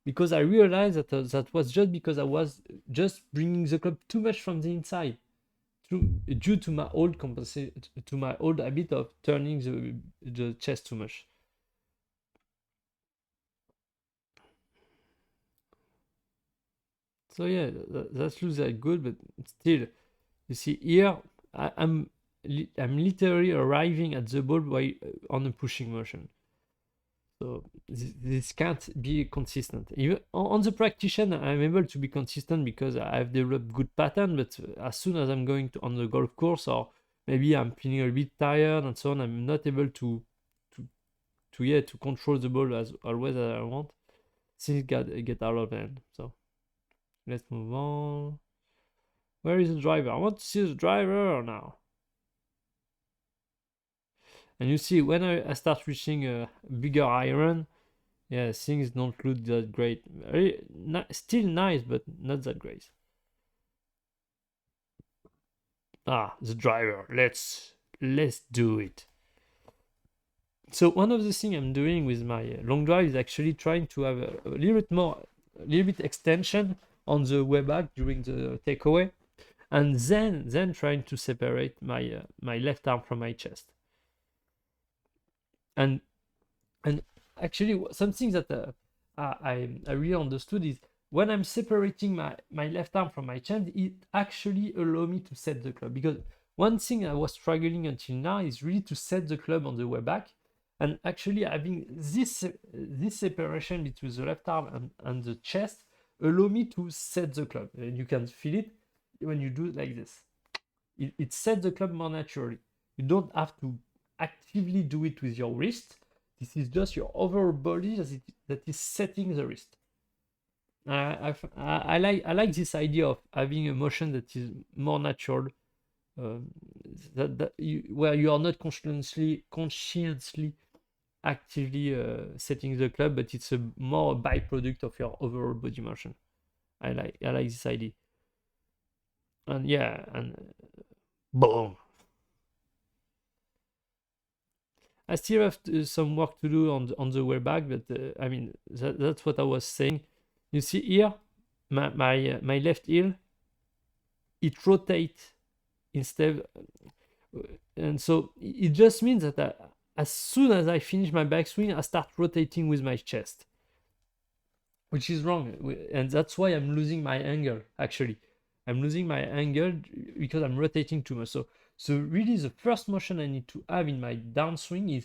Speaker 1: because I realized that that was just because I was just bringing the club too much from the inside, due to my old to my old habit of turning the chest too much. So yeah, that looks like good, but still, you see here, I'm literally arriving at the ball by on a pushing motion. So this can't be consistent. Even on the practitioner, I'm able to be consistent because I've developed good pattern. But as soon as I'm going to on the golf course, or maybe I'm feeling a bit tired and so on, I'm not able to control the ball as always as I want. Things get out of hand. So let's move on. Where is the driver? I want to see the driver now. And you see, when I start reaching a bigger iron, yeah, things don't look that great. Still nice, but not that great. Ah, the driver. Let's do it. So one of the things I'm doing with my long drive is actually trying to have a little bit extension on the way back during the takeaway, and then trying to separate my left arm from my chest. And actually something that I really understood is when I'm separating my left arm from my chest, it actually allows me to set the club, because one thing I was struggling until now is really to set the club on the way back, and actually having this separation between the left arm and the chest allow me to set the club, and you can feel it when you do it like this. It sets the club more naturally. You don't have to actively do it with your wrist. This is just your overall body that is setting the wrist. I like this idea of having a motion that is more natural, where you are not consciously actively setting the club, but it's a more byproduct of your overall body motion. I like this idea. And yeah, and boom. I still have some work to do on the way back, but I mean that's what I was saying. You see here, my left heel, it rotates instead, and so it just means that as soon as I finish my backswing, I start rotating with my chest, which is wrong, and that's why I'm losing my angle. Actually, I'm losing my angle because I'm rotating too much. So really, the first motion I need to have in my downswing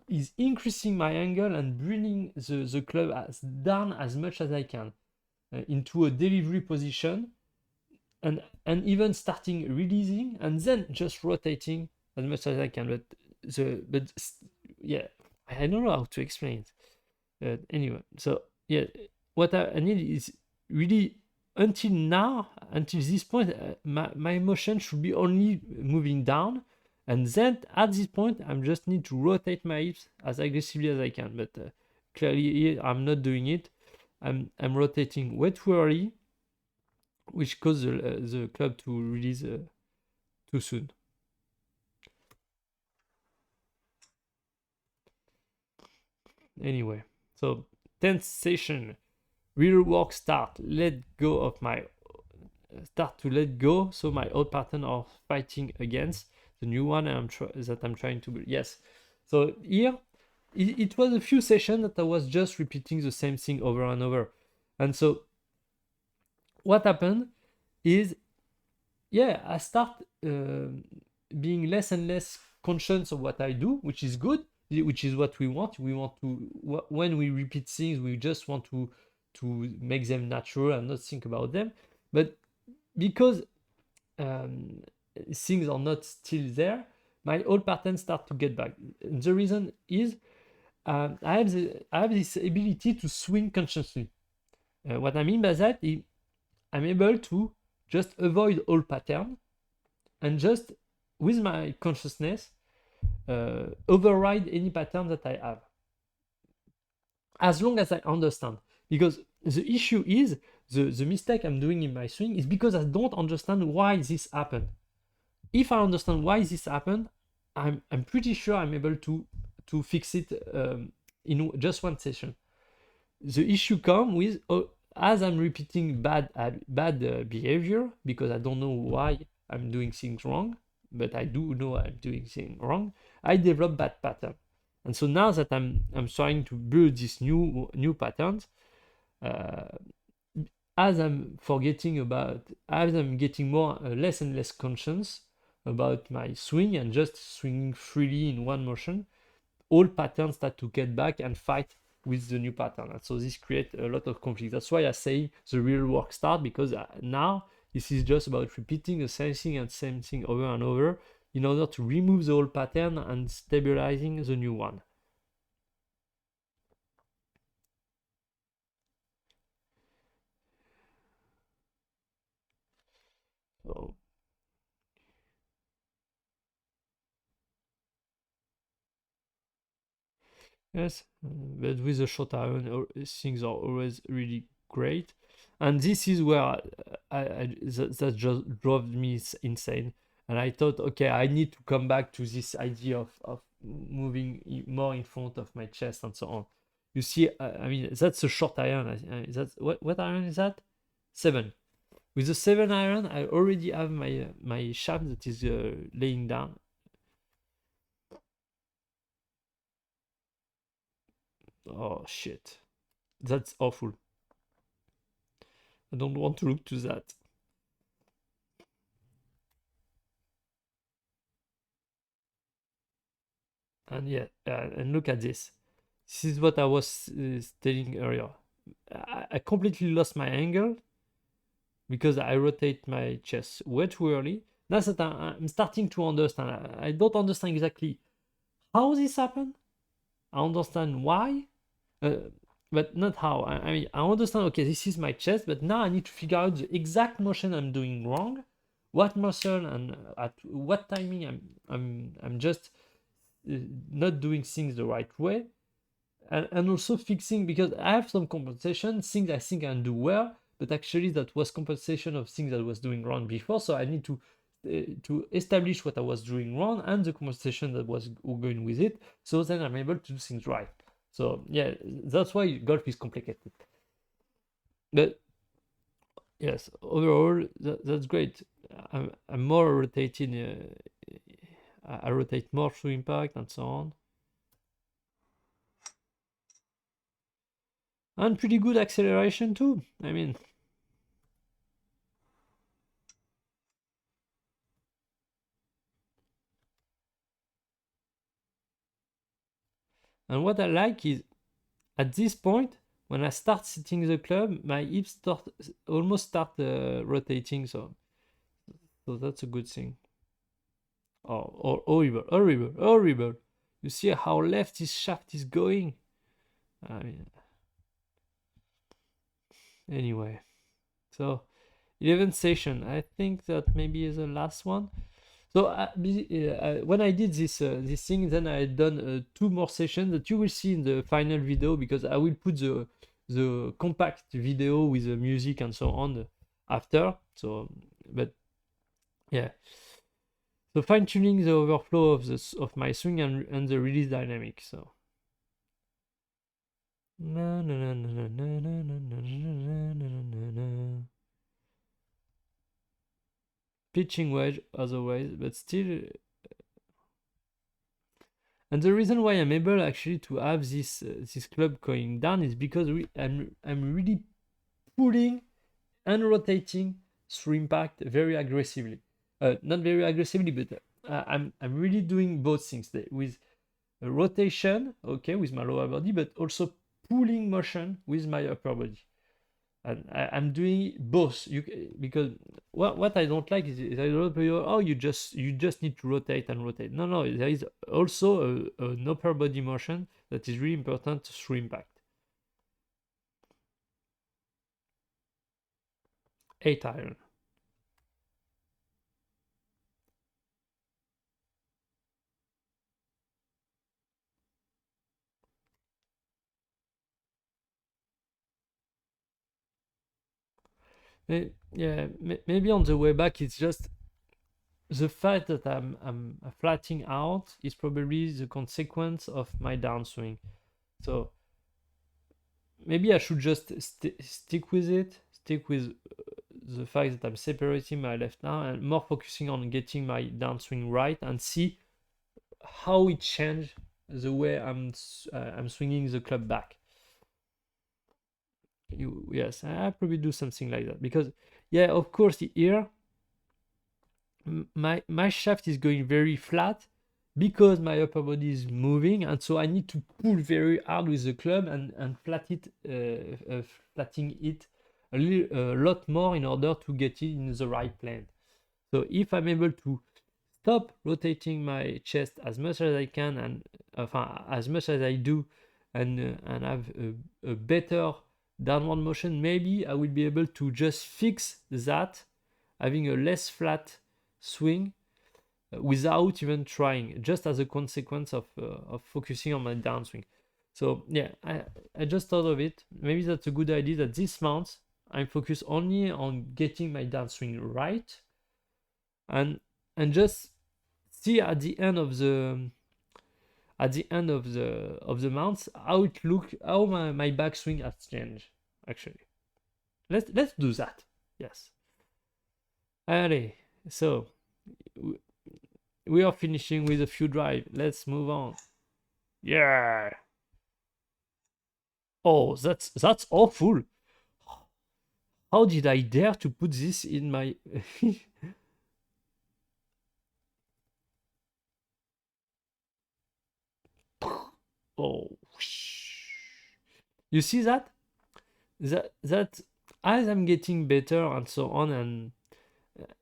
Speaker 1: is increasing my angle and bringing the club down as much as I can into a delivery position, and even starting releasing and then just rotating as much as I can. But yeah, I don't know how to explain it. Anyway, so yeah, what I need is really until now, until this point, my motion should be only moving down, and then at this point, I just need to rotate my hips as aggressively as I can. But clearly, here I'm not doing it. I'm rotating way too early, which causes the club to release too soon. Anyway, so 10th session, real work start. Let go of my start to let go. So my old pattern are fighting against the new one that I'm trying to build. Yes. So here, it was a few sessions that I was just repeating the same thing over and over. And so what happened is, yeah, I start being less and less conscious of what I do, which is good, which is what we want. We want to, when we repeat things, we just want to make them natural and not think about them. But because things are not still there, my old patterns start to get back. The reason is I have this ability to swing consciously. What I mean by that is I'm able to just avoid all pattern and just with my consciousness override any pattern that I have, as long as I understand. Because the issue is the mistake I'm doing in my swing is because I don't understand why this happened. If I understand why this happened, I'm pretty sure I'm able to fix it in just one session. The issue comes with as I'm repeating bad behavior because I don't know why I'm doing things wrong, but I do know I'm doing things wrong. I develop bad pattern, and so now that I'm trying to build these new patterns, as I'm getting more less and less conscious about my swing and just swinging freely in one motion, all patterns start to get back and fight with the new pattern. And so this creates a lot of conflict. That's why I say the real work start, because now this is just about repeating the same thing over and over in order to remove the old pattern and stabilizing the new one. So yes, but with the short iron, things are always really great, and this is where that just drove me insane. And I thought, okay, I need to come back to this idea of moving more in front of my chest and so on. You see, I mean, that's a short iron. That's what iron is that? 7. With the 7 iron, I already have my shaft that is laying down. Oh shit, that's awful. I don't want to look to that. And yeah, and look at this. This is what I was telling earlier. I completely lost my angle because I rotate my chest way too early. That's that I'm starting to understand. I don't understand exactly how this happened. I understand why, but not how. I mean, I understand, okay, this is my chest, but now I need to figure out the exact motion I'm doing wrong, what muscle and at what timing I'm just not doing things the right way, and also fixing, because I have some compensation, things I think I can do well, but actually that was compensation of things I was doing wrong before, so I need to to establish what I was doing wrong and the compensation that was going with it. So then I'm able to do things right. So yeah, that's why golf is complicated. But yes, overall that's great. I'm more rotating. I rotate more through impact and so on. And pretty good acceleration too. I mean, and what I like is at this point, when I start hitting the club, my hips almost start rotating. So that's a good thing. Oh, horrible, horrible, horrible. You see how left this shaft is going? I mean, anyway. So, 11th session. I think that maybe is the last one. So when I did this thing, then I had done 2 more sessions that you will see in the final video, because I will put the compact video with the music and so on after. So, but yeah. So fine tuning the overflow of my swing and the release dynamic. So. Pitching wedge otherwise, but still. And the reason why I'm able actually to have this club going down is because I'm really pulling and rotating through impact very aggressively. Not very aggressively, but I'm really doing both things with rotation, okay, with my lower body, but also pulling motion with my upper body. And I'm doing both. Because what I don't like is a lot of people, oh, you just need to rotate and rotate. No, there is also an upper body motion that is really important through impact. 8 iron. Yeah, maybe on the way back it's just the fact that I'm flatting out is probably the consequence of my downswing. So maybe I should just stick with it, stick with the fact that I'm separating my left now and more focusing on getting my downswing right, and see how it changed the way I'm swinging the club back. Yes, I probably do something like that, because yeah, of course here my shaft is going very flat because my upper body is moving, and so I need to pull very hard with the club and flattening it a lot more in order to get it in the right plane. So if I'm able to stop rotating my chest as much as I can, and as much as I do, and have a better downward motion, maybe I will be able to just fix that, having a less flat swing without even trying, just as a consequence of focusing on my downswing. So yeah, I just thought of it. Maybe that's a good idea, that this month I'm focused only on getting my downswing right, and just see at the end of the month how it look, how my backswing has changed. Actually, let's do that. Yes. Allez, so we are finishing with a few drive. Let's move on. Yeah. Oh, that's awful. How did I dare to put this in my oh, you see that as I'm getting better and so on, and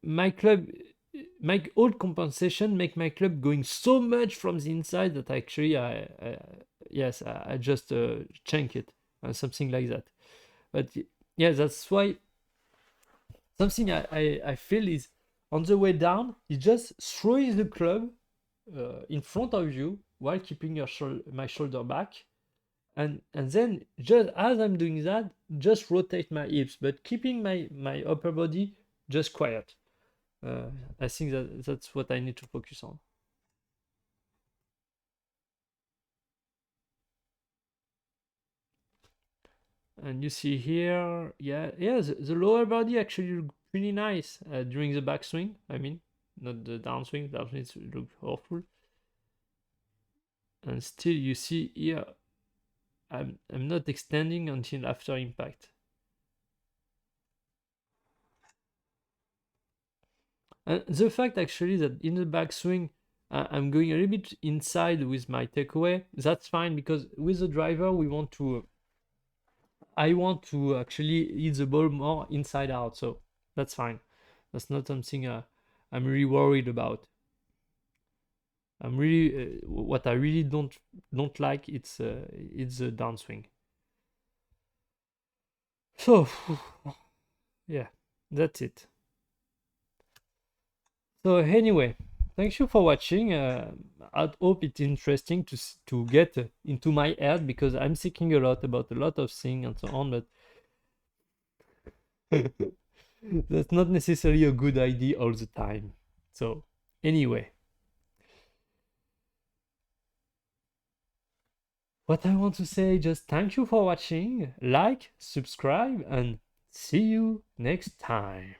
Speaker 1: my club, my old compensation make my club going so much from the inside that actually I just chunk it, something like that. But yeah, that's why something I feel is on the way down, you just throw the club in front of you while keeping my shoulder back, and then just as I'm doing that, just rotate my hips, but keeping my upper body just quiet. I think that's what I need to focus on. And you see here, yeah, the lower body actually look pretty nice during the backswing. I mean, not the downswing. Downswing look awful. And still, you see here, I'm not extending until after impact. And the fact actually that in the backswing, I'm going a little bit inside with my takeaway, that's fine because with the driver, I want to actually hit the ball more inside out, so that's fine. That's not something I'm really worried about. I'm really what I really don't like it's the downswing. So yeah, that's it. So anyway, thank you for watching. I hope it's interesting to get into my head because I'm thinking a lot about a lot of things and so on, but that's not necessarily a good idea all the time. So anyway, what I want to say just thank you for watching, like, subscribe, and see you next time.